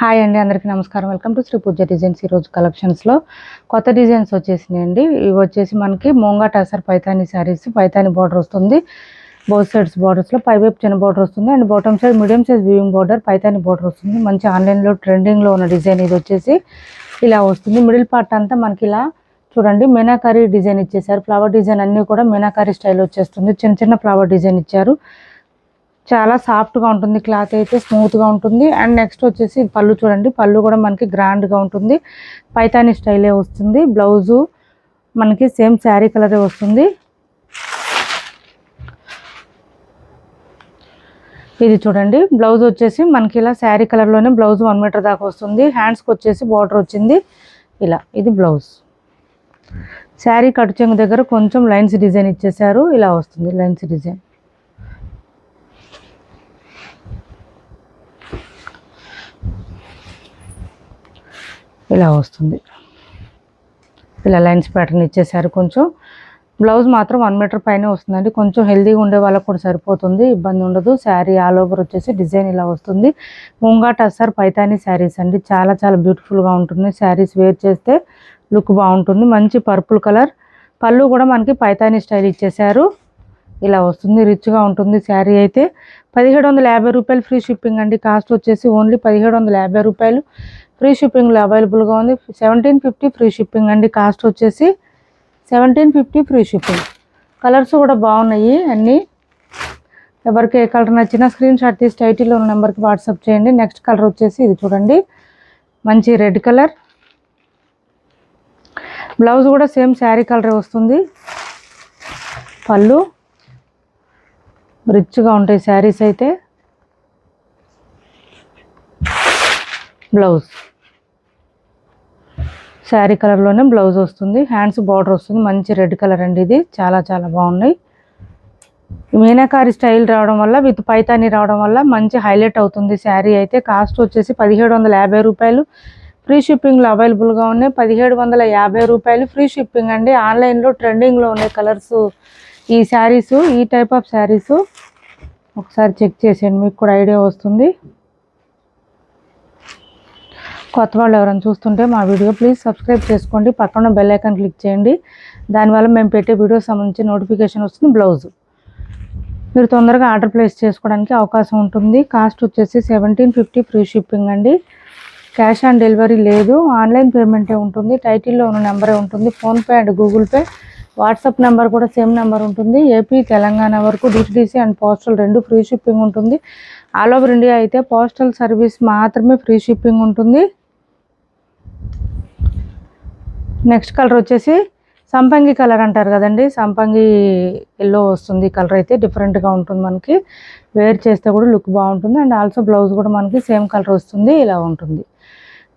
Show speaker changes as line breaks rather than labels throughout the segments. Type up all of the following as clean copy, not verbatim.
Hi అండి, అందరికీ నమస్కారం. Welcome to Shri Pooja designs. ఈరోజు కలెక్షన్స్లో కొత్త డిజైన్స్ వచ్చేసినాయండి. ఇవి వచ్చేసి మనకి మోంగా టసర్ పైతానీ శారీస్, పైతానీ బార్డర్ వస్తుంది. బోత్ సైడ్స్ బార్డర్స్లో పైవైపు చిన్న బార్డర్ వస్తుంది and bottom side medium size weaving border Paithani border వస్తుంది. మంచి ఆన్లైన్లో ట్రెండింగ్లో ఉన్న డిజైన్ ఇది వచ్చేసి ఇలా వస్తుంది. మిడిల్ పార్ట్ అంతా మనకి ఇలా చూడండి మీనాకారీ డిజైన్ ఇచ్చేసారు. ఫ్లవర్ డిజైన్ అన్నీ కూడా మీనాకారీ స్టైల్ వచ్చేస్తుంది. చిన్న చిన్న ఫ్లవర్ డిజైన్ ఇచ్చారు. చాలా సాఫ్ట్గా ఉంటుంది, క్లాత్ అయితే స్మూత్గా ఉంటుంది. అండ్ నెక్స్ట్ వచ్చేసి పళ్ళు చూడండి, పళ్ళు కూడా మనకి గ్రాండ్గా ఉంటుంది. పైతానీ స్టైలే వస్తుంది. బ్లౌజు మనకి సేమ్ శారీ కలరే వస్తుంది. ఇది చూడండి, బ్లౌజ్ వచ్చేసి మనకి ఇలా శారీ కలర్లోనే బ్లౌజ్ 1 మీటర్ దాకా వస్తుంది. హ్యాండ్స్కి వచ్చేసి బార్డర్ వచ్చింది ఇలా. ఇది బ్లౌజ్. శారీ కట్ చెంగు దగ్గర కొంచెం లైన్స్ డిజైన్ ఇచ్చేసారు. ఇలా వస్తుంది లైన్స్ డిజైన్. ఇలా వస్తుంది. ఇలా లైన్స్ ప్యాటర్న్ ఇచ్చేసారు. కొంచెం బ్లౌజ్ మాత్రం 1 మీటర్ పైనే వస్తుందండి. కొంచెం హెల్దీగా ఉండే వాళ్ళకు కూడా సరిపోతుంది, ఇబ్బంది ఉండదు. శారీ ఆల్ ఓవర్ వచ్చేసి డిజైన్ ఇలా వస్తుంది. ముంగా టసర్ పైతానీ శారీస్ అండి. చాలా చాలా బ్యూటిఫుల్గా ఉంటుంది. శారీస్ వేర్ చేస్తే లుక్ బాగుంటుంది. మంచి పర్పుల్ కలర్. పళ్ళు కూడా మనకి పైతానీ స్టైల్ ఇచ్చేసారు. ఇలా వస్తుంది, రిచ్గా ఉంటుంది. శారీ అయితే 1750 రూపాయలు ఫ్రీ షిప్పింగ్ అండి. కాస్ట్ వచ్చేసి ఓన్లీ 1750 రూపాయలు. ఫ్రీ షిప్పింగ్లో అవైలబుల్గా ఉంది. 1750 ఫ్రీ షిప్పింగ్ అండి. కాస్ట్ వచ్చేసి 1750 ఫ్రీ షిప్పింగ్. కలర్స్ కూడా బాగున్నాయి అన్నీ. ఎవరికి ఏ కలర్ నచ్చినా స్క్రీన్ షాట్ తీసి టైటిల్లో ఉన్న నెంబర్కి వాట్సాప్ చేయండి. నెక్స్ట్ కలర్ వచ్చేసి ఇది చూడండి, మంచి రెడ్ కలర్. బ్లౌజ్ కూడా సేమ్ శారీ కలరే వస్తుంది. పళ్ళు రిచ్గా ఉంటాయి శారీస్ అయితే. బ్లౌజ్ శారీ కలర్లోనే బ్లౌజ్ వస్తుంది. హ్యాండ్స్ బార్డర్ వస్తుంది. మంచి రెడ్ కలర్ అండి. ఇది చాలా చాలా బాగున్నాయి. మీనాకారి స్టైల్ రావడం వల్ల విత్ పైతానీ రావడం వల్ల మంచి హైలైట్ అవుతుంది శారీ అయితే. కాస్ట్ వచ్చేసి 1750 రూపాయలు. ఫ్రీ షిప్పింగ్లో అవైలబుల్గా ఉన్నాయి. 1750 రూపాయలు ఫ్రీ షిప్పింగ్ అండి. ఆన్లైన్లో ట్రెండింగ్లో ఉన్నాయి కలర్స్ ఈ శారీసు. ఈ టైప్ ఆఫ్ శారీసు ఒకసారి చెక్ చేసేయండి, మీకు కూడా ఐడియా వస్తుంది. కొత్త వాళ్ళు ఎవరైనా చూస్తుంటే మా వీడియో ప్లీజ్ సబ్స్క్రైబ్ చేసుకోండి. పక్కన బెల్ ఐకాన్ క్లిక్ చేయండి. దానివల్ల మేము పెట్టే వీడియో సంబంధించి నోటిఫికేషన్ వస్తుంది. బ్లౌజ్ మీరు తొందరగా ఆర్డర్ ప్లేస్ చేసుకోవడానికి అవకాశం ఉంటుంది. కాస్ట్ వచ్చేసి 1750 ఫ్రీ షిప్పింగ్ అండి. క్యాష్ ఆన్ డెలివరీ లేదు, ఆన్లైన్ పేమెంటే ఉంటుంది. టైటిల్లో ఉన్న నెంబరే ఉంటుంది. PhonePe and Google pay, WhatsApp number కూడా సేమ్ నెంబర్ ఉంటుంది. ఏపీ తెలంగాణ వరకు DTDC and postal 2 free shipping ఉంటుంది. ఆల్ ఓవర్ ఇండియా అయితే పోస్టల్ సర్వీస్ మాత్రమే ఫ్రీ షిప్పింగ్ ఉంటుంది. నెక్స్ట్ కలర్ వచ్చేసి సంపంగి కలర్ అంటారు కదండి, సంపంగి ఎల్లో వస్తుంది. కలర్ అయితే డిఫరెంట్గా ఉంటుంది. మనకి వేర్ చేస్తే కూడా లుక్ బాగుంటుంది. అండ్ ఆల్సో బ్లౌజ్ కూడా మనకి సేమ్ కలర్ వస్తుంది. ఇలా ఉంటుంది.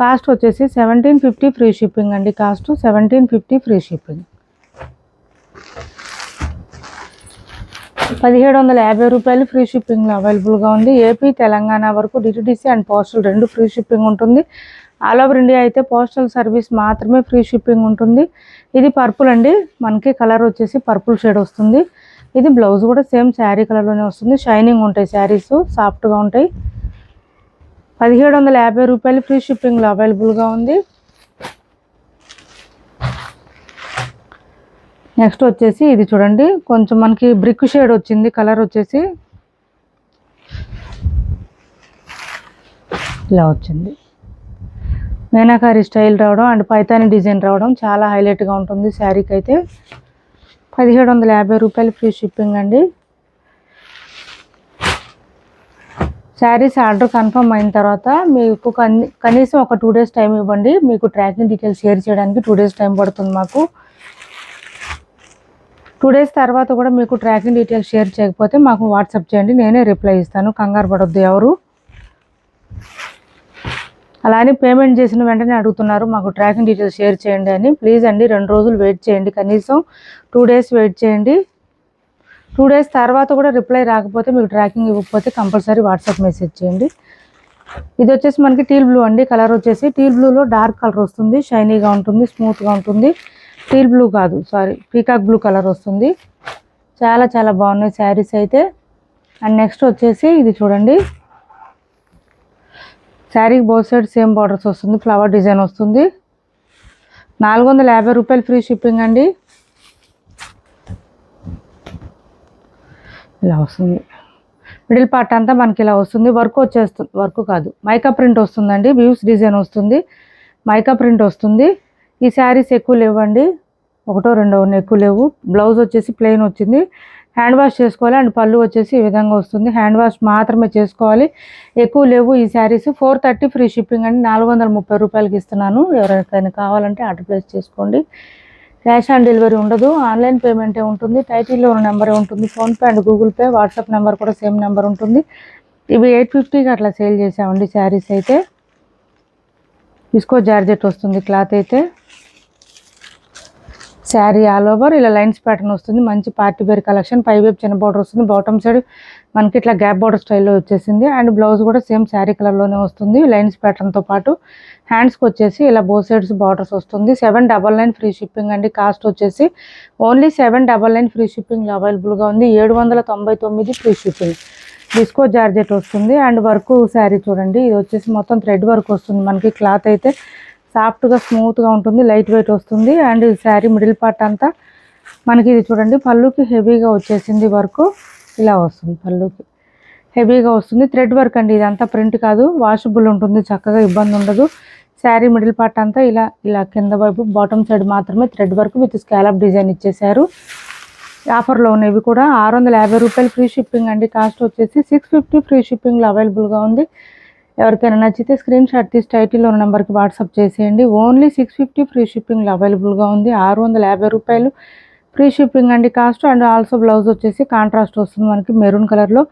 కాస్ట్ వచ్చేసి 1750 ఫ్రీ షిప్పింగ్ అండి. Cost 1750 free shipping. 1750 రూపాయలు ఫ్రీ షిప్పింగ్లో అవైలబుల్గా ఉంది. ఏపీ తెలంగాణ వరకు DTDC and postal 2 free shipping ఉంటుంది. ఆల్ ఓవర్ ఇండియా అయితే పోస్టల్ సర్వీస్ మాత్రమే ఫ్రీ షిప్పింగ్ ఉంటుంది. ఇది పర్పుల్ అండి. మనకి కలర్ వచ్చేసి పర్పుల్ షేడ్ వస్తుంది. ఇది బ్లౌజ్ కూడా సేమ్ శారీ కలర్లోనే వస్తుంది. షైనింగ్ ఉంటాయి శారీస్, సాఫ్ట్గా ఉంటాయి. 1750 రూపాయలు ఫ్రీ షిప్పింగ్లో అవైలబుల్గా ఉంది. నెక్స్ట్ వచ్చేసి ఇది చూడండి, కొంచెం మనకి బ్రిక్ షేడ్ వచ్చింది. కలర్ వచ్చేసి ఇలా వచ్చింది. మీనాకారి స్టైల్ రావడం అండ్ పైతానీ డిజైన్ రావడం చాలా హైలైట్గా ఉంటుంది శారీకి అయితే. 1750 రూపాయలు ఫ్రీ షిప్పింగ్ అండి. శారీస్ ఆర్డర్ కన్ఫర్మ్ అయిన తర్వాత మీకు కనీసం ఒక 2 డేస్ టైం ఇవ్వండి. మీకు ట్రాకింగ్ డీటెయిల్స్ షేర్ చేయడానికి 2 డేస్ టైం పడుతుంది మాకు. 2 డేస్ తర్వాత కూడా మీకు ట్రాకింగ్ డీటెయిల్స్ షేర్ చేయకపోతే మాకు వాట్సాప్ చేయండి, నేనే రిప్లై ఇస్తాను. కంగారు పడొద్దు ఎవరు. అలానే పేమెంట్ చేసిన వెంటనే అడుగుతున్నారు మాకు ట్రాకింగ్ డీటెయిల్స్ షేర్ చేయండి అని. ప్లీజ్ అండి 2 రోజులు వెయిట్ చేయండి, కనీసం 2 డేస్ వెయిట్ చేయండి. 2 డేస్ తర్వాత కూడా రిప్లై రాకపోతే, మీకు ట్రాకింగ్ ఇవ్వకపోతే కంపల్సరీ వాట్సాప్ మెసేజ్ చేయండి. ఇది వచ్చేసి మనకి టీల్ బ్లూ అండి. కలర్ వచ్చేసి టీల్ బ్లూలో డార్క్ కలర్ వస్తుంది. షైనీగా ఉంటుంది, స్మూత్గా ఉంటుంది. టీల్ బ్లూ కాదు, సారీ, పీకాక్ బ్లూ కలర్ వస్తుంది. చాలా చాలా బాగున్నాయి శారీస్ అయితే. అండ్ నెక్స్ట్ వచ్చేసి ఇది చూడండి, శారీకి బోత్ సైడ్ సేమ్ బార్డర్స్ వస్తుంది, ఫ్లవర్ డిజైన్ వస్తుంది. 450 రూపాయలు ఫ్రీ షిప్పింగ్ అండి. ఇలా వస్తుంది. మిడిల్ పార్ట్ అంతా మనకి ఇలా వస్తుంది. వర్క్ వచ్చేస్తుంది, వర్క్ కాదు మైకా ప్రింట్ వస్తుందండి. వ్యూస్ డిజైన్ వస్తుంది, మైకా ప్రింట్ వస్తుంది. ఈ శారీస్ ఎక్కువ లేవండి, ఒకటో రెండో ఎక్కువ లేవు. బ్లౌజ్ వచ్చేసి ప్లెయిన్ వచ్చింది. హ్యాండ్ వాష్ చేసుకోవాలి. అండ్ పళ్ళు వచ్చేసి ఈ విధంగా వస్తుంది. హ్యాండ్ వాష్ మాత్రమే చేసుకోవాలి, ఎక్కువ లేవు ఈ శారీస్. 430 ఫ్రీ షిప్పింగ్ అండి. 430 రూపాయలకి ఇస్తున్నాను. ఎవరికైనా కావాలంటే ఆర్డర్ ప్లేస్ చేసుకోండి. క్యాష్ ఆన్ డెలివరీ ఉండదు, ఆన్లైన్ పేమెంటే ఉంటుంది. టైటిల్లో ఉన్న నెంబరే ఉంటుంది. PhonePe and Google pay, WhatsApp number కూడా సేమ్ నెంబర్ ఉంటుంది. ఇవి 850కి అట్లా సేల్ చేసామండి శారీస్ అయితే. విస్కో జార్జెట్ వస్తుంది క్లాత్ అయితే. శారీ ఆల్ ఓవర్ ఇలా లైన్స్ ప్యాటర్న్ వస్తుంది. మంచి పార్టీ వేర్ కలెక్షన్. పై వైపు చిన్న బార్డర్ వస్తుంది, బాటమ్ సైడ్ మనకి ఇట్లా గ్యాప్ బార్డర్ స్టైల్లో వచ్చేసింది. అండ్ బ్లౌజ్ కూడా సేమ్ శారీ కలర్లోనే వస్తుంది లైన్స్ ప్యాటర్న్తో పాటు. హ్యాండ్స్కి వచ్చేసి ఇలా బోత్ సైడ్స్ బార్డర్స్ వస్తుంది. 799 ఫ్రీ షిప్పింగ్ అండి. కాస్ట్ వచ్చేసి ఓన్లీ 799 ఫ్రీ షిప్పింగ్లో అవైలబుల్గా ఉంది. 799 ఫ్రీ షిప్పింగ్. డిస్కో జార్జెట్ వస్తుంది. అండ్ వర్క్ శారీ చూడండి, ఇది వచ్చేసి మొత్తం థ్రెడ్ వర్క్ వస్తుంది మనకి. క్లాత్ అయితే సాఫ్ట్గా స్మూత్గా ఉంటుంది, లైట్ వెయిట్ వస్తుంది. అండ్ శారీ మిడిల్ పార్ట్ అంతా మనకి ఇది చూడండి, పళ్ళుకి హెవీగా వచ్చేసింది వర్క్. ఇలా వస్తుంది, పళ్ళుకి హెవీగా వస్తుంది. థ్రెడ్ వర్క్ అండి, ఇదంతా ప్రింట్ కాదు, వాషబుల్ ఉంటుంది, చక్కగా ఇబ్బంది ఉండదు. శారీ మిడిల్ పార్ట్ అంతా ఇలా ఇలా కింద వైపు బాటమ్ సైడ్ మాత్రమే thread work with scallop design ఇచ్చేసారు. ఆఫర్లో ఉన్నవి కూడా 650 రూపాయలు ఫ్రీ షిప్పింగ్ అండి. కాస్ట్ వచ్చేసి 650 ఫ్రీ షిప్పింగ్లో అవైలబుల్గా ఉంది. ఎవరికైనా నచ్చితే స్క్రీన్ షాట్ తీసి టైటిల్లో ఉన్న నెంబర్కి వాట్సాప్ చేసేయండి. ఓన్లీ 650 ఫ్రీ షిప్పింగ్లో అవైలబుల్గా ఉంది. 650 రూపాయలు ఫ్రీ షిప్పింగ్ అండి కాస్ట్. అండ్ ఆల్సో బ్లౌజ్ వచ్చేసి కాంట్రాస్ట్ వస్తుంది మనకి మెరూన్ కలర్లో.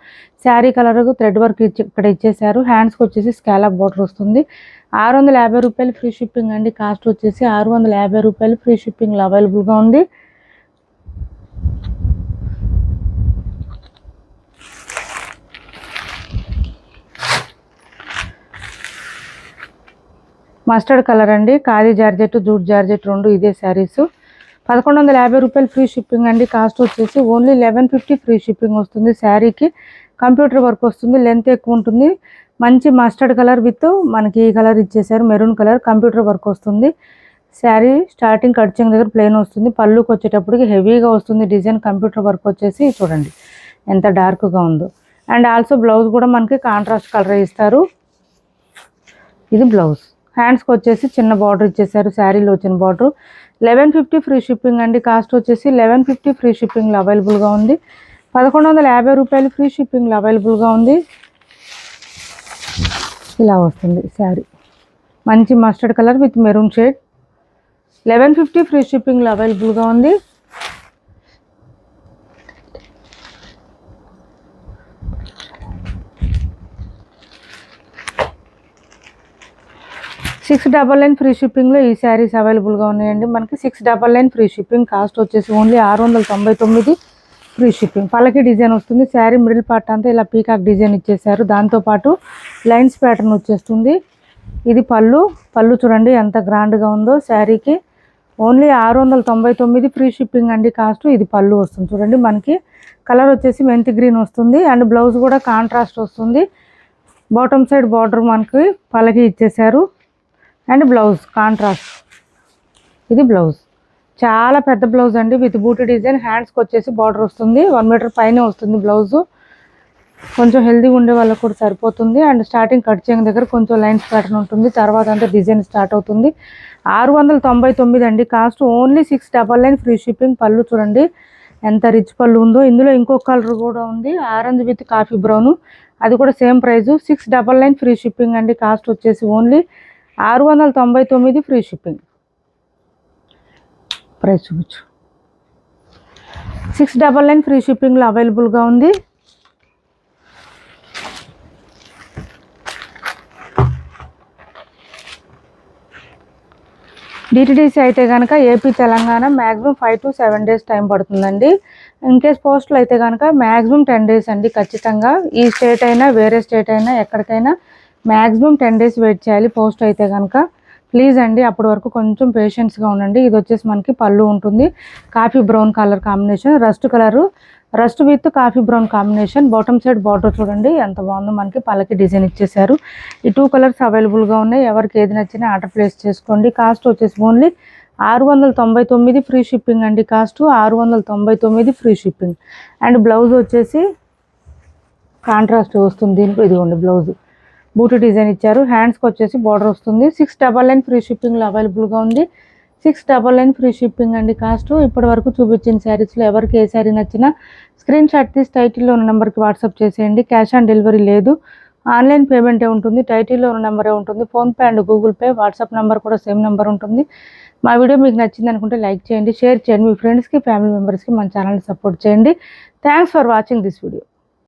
శారీ కలర్ థ్రెడ్ వర్క్ ఇక్కడ ఇచ్చేసారు. హ్యాండ్స్కి వచ్చేసి స్కాలప్ బార్డర్ వస్తుంది. 650 రూపాయలు ఫ్రీ షిప్పింగ్ అండి. కాస్ట్ వచ్చేసి 650 రూపాయలు ఫ్రీ షిప్పింగ్లో అవైలబుల్గా ఉంది. మస్టర్డ్ కలర్ అండి. ఖాదీ జార్జెట్, జూట్ జార్జెట్ రెండు ఇదే శారీస్. 1150 రూపాయలు ఫ్రీ షిప్పింగ్ అండి. కాస్ట్ వచ్చేసి ఓన్లీ 1150 ఫ్రీ షిప్పింగ్ వస్తుంది. శారీకి కంప్యూటర్ వర్క్ వస్తుంది, లెంత్ ఎక్కువ ఉంటుంది. మంచి మస్టర్డ్ కలర్ విత్ మనకి ఈ కలర్ ఇచ్చేసారు, మెరూన్ కలర్. కంప్యూటర్ వర్క్ వస్తుంది. శారీ స్టార్టింగ్ కట్చింగ్ దగ్గర ప్లెయిన్ వస్తుంది. పళ్ళుకి వచ్చేటప్పటికి హెవీగా వస్తుంది డిజైన్. కంప్యూటర్ వర్క్ వచ్చేసి చూడండి ఎంత డార్క్గా ఉందో. అండ్ ఆల్సో బ్లౌజ్ కూడా మనకి కాంట్రాస్ట్ కలర్ ఇస్తారు. ఇది బ్లౌజ్. హ్యాండ్స్కి వచ్చేసి చిన్న బార్డర్ ఇచ్చేసారు, శారీలో వచ్చిన బార్డర్. 1150 ఫ్రీ షిప్పింగ్ అండి. కాస్ట్ వచ్చేసి 1150 ఫ్రీ షిప్పింగ్లో అవైలబుల్గా ఉంది. 1150 రూపాయలు ఫ్రీ షిప్పింగ్లో అవైలబుల్గా ఉంది. ఇలా వస్తుంది శారీ, మంచి mustard colour with maroon shade. 1150 free షిప్పింగ్లో అవైలబుల్గా ఉంది. $699 ఫ్రీ షిప్పింగ్లో ఈ శారీస్ అవైలబుల్గా ఉన్నాయండి మనకి. 699 ఫ్రీ షిప్పింగ్. కాస్ట్ వచ్చేసి ఓన్లీ 699 ఫ్రీ షిప్పింగ్. పళ్ళకి డిజైన్ వస్తుంది. శారీ మిడిల్ పార్ట్ అంతా ఇలా పీకాక్ డిజైన్ ఇచ్చేసారు. దాంతోపాటు లైన్స్ ప్యాటర్న్ వచ్చేస్తుంది. ఇది పళ్ళు. పళ్ళు చూడండి ఎంత గ్రాండ్గా ఉందో శారీకి. ఓన్లీ 699 ఫ్రీ షిప్పింగ్ అండి కాస్ట్. ఇది పళ్ళు వస్తుంది చూడండి మనకి. కలర్ వచ్చేసి మెంతి గ్రీన్ వస్తుంది. అండ్ బ్లౌజ్ కూడా కాంట్రాస్ట్ వస్తుంది. బాటమ్ సైడ్ బార్డర్ మనకి పళ్ళకి ఇచ్చేసారు. And blouse contrast. ఇది బ్లౌజ్, చాలా పెద్ద బ్లౌజ్ అండి విత్ బూటీ డిజైన్. హ్యాండ్స్కి వచ్చేసి బార్డర్ వస్తుంది. 1 మీటర్ పైనే వస్తుంది బ్లౌజు. కొంచెం హెల్దీగా ఉండే వాళ్ళకు కూడా సరిపోతుంది. అండ్ స్టార్టింగ్ కట్ చేయడం దగ్గర కొంచెం లైన్స్ ప్యాటర్న్ ఉంటుంది, తర్వాత అంతా డిజైన్ స్టార్ట్ అవుతుంది. 699 అండి కాస్ట్. Only 699 free shipping. పళ్ళు చూడండి ఎంత రిచ్ పళ్ళు ఉందో. ఇందులో ఇంకొక కలర్ కూడా ఉంది, ఆరెంజ్ విత్ కాఫీ బ్రౌన్. అది కూడా సేమ్ ప్రైజు, 699 ఫ్రీ షిప్పింగ్ అండి. కాస్ట్ వచ్చేసి ఓన్లీ 699 ఫ్రీ షిప్పింగ్. ప్రైస్ చూపించు. 699 ఫ్రీ షిప్పింగ్లో అవైలబుల్గా ఉంది. డిటిడిసి అయితే కనుక AP Telangana maximum 5 to 7 days time పడుతుందండి. ఇన్కేస్ పోస్టులు అయితే కనుక మ్యాక్సిమం 10 days అండి ఖచ్చితంగా. ఈ స్టేట్ అయినా వేరే స్టేట్ అయినా ఎక్కడికైనా మ్యాక్సిమం 10 days వెయిట్ చేయాలి పోస్ట్ అయితే కనుక. ప్లీజ్ అండి అప్పటి వరకు కొంచెం పేషెన్స్గా ఉండండి. ఇది వచ్చేసి మనకి పళ్ళు ఉంటుంది, coffee brown colour combination, rust colour rust with coffee brown combination. Bottom side border చూడండి ఎంత బాగుందో, మనకి పళ్ళకి డిజైన్ ఇచ్చేసారు. ఈ 2 కలర్స్ అవైలబుల్గా ఉన్నాయి. ఎవరికి ఏది నచ్చినా ఆర్డర్ ప్లేస్ చేసుకోండి. కాస్ట్ వచ్చేసి ఓన్లీ 699 ఫ్రీ షిప్పింగ్ అండి. Cost 699 free shipping. And blouse వచ్చేసి కాంట్రాస్ట్ వస్తుంది దీనికి. ఇదిగోండి బ్లౌజ్ బూటీ డిజైన్ ఇచ్చారు. హ్యాండ్స్కి వచ్చేసి బార్డర్ వస్తుంది. 699 ఫ్రీ షిప్పింగ్లో అవైలబుల్గా ఉంది. 699 ఫ్రీ షిప్పింగ్ అండి కాస్ట్. ఇప్పటి వరకు చూపించిన శారీస్లో ఎవరికి ఏ శారీ నచ్చినా స్క్రీన్ షాట్ తీసి టైటిల్లో ఉన్న నెంబర్కి వాట్సాప్ చేసేయండి. క్యాష్ ఆన్ డెలివరీ లేదు, ఆన్లైన్ పేమెంటే ఉంటుంది. టైటిల్లో ఉన్న నెంబరే ఉంటుంది. PhonePe and Google pay, WhatsApp number కూడా సేమ్ నెంబర్ ఉంటుంది. మా వీడియో మీకు నచ్చింది అనుకుంటే లైక్ చేయండి, షేర్ చేయండి. మీ ఫ్రెండ్స్కి ఫ్యామిలీ మెంబర్స్కి మన ఛానల్ని సపోర్ట్ చేయండి. Thanks for watching this video.